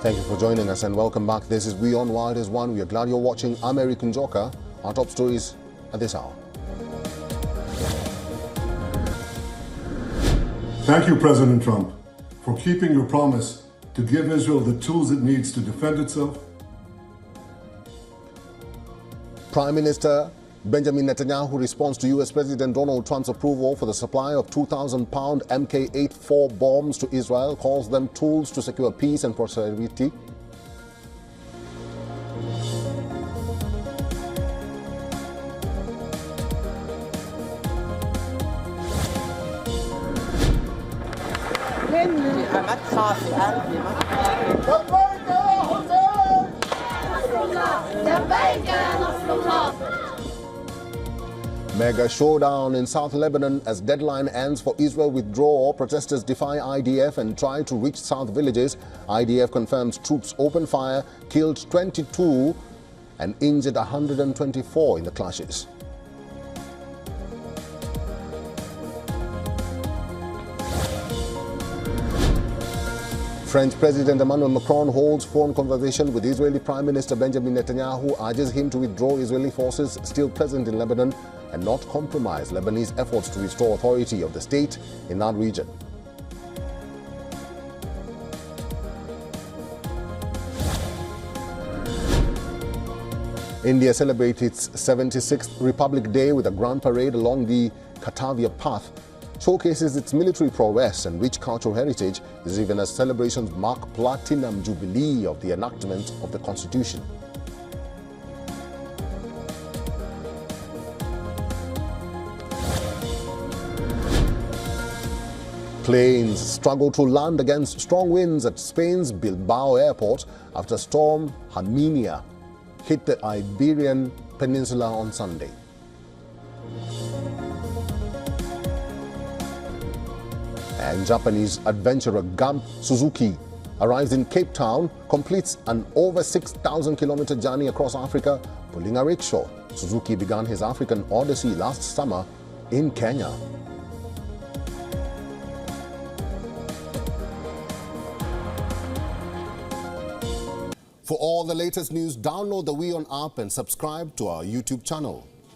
Thank you for joining us and welcome back. This is WION The World is One. We are glad you're watching. I'm Eric Njoka. Our top stories at this hour. Thank you, President Trump, for keeping your promise to give Israel the tools it needs to defend itself. Prime Minister Benjamin Netanyahu responds to U.S. President Donald Trump's approval for the supply of 2,000-pound Mk-84 bombs to Israel, calls them tools to secure peace and prosperity. Mega showdown in South Lebanon as deadline ends for Israel withdrawal. Protesters defy IDF and try to reach South villages. IDF confirms troops opened fire, killed 22 and injured 124 in the clashes. French President Emmanuel Macron holds phone conversation with Israeli Prime Minister Benjamin Netanyahu, urges him to withdraw Israeli forces still present in Lebanon and not compromise Lebanese efforts to restore authority of the state in that region. India celebrates its 76th Republic Day with a grand parade along the Kartavya Path. Showcases its military prowess and rich cultural heritage, is even as celebrations mark Platinum Jubilee of the enactment of the Constitution. Planes struggle to land against strong winds at Spain's Bilbao airport after Storm Hermina hit the Iberian Peninsula on Sunday. And Japanese adventurer Gump Suzuki arrives in Cape Town, completes an over 6,000-kilometer journey across Africa, pulling a rickshaw. Suzuki began his African odyssey last summer in Kenya. For all the latest news, download the WION app and subscribe to our YouTube channel.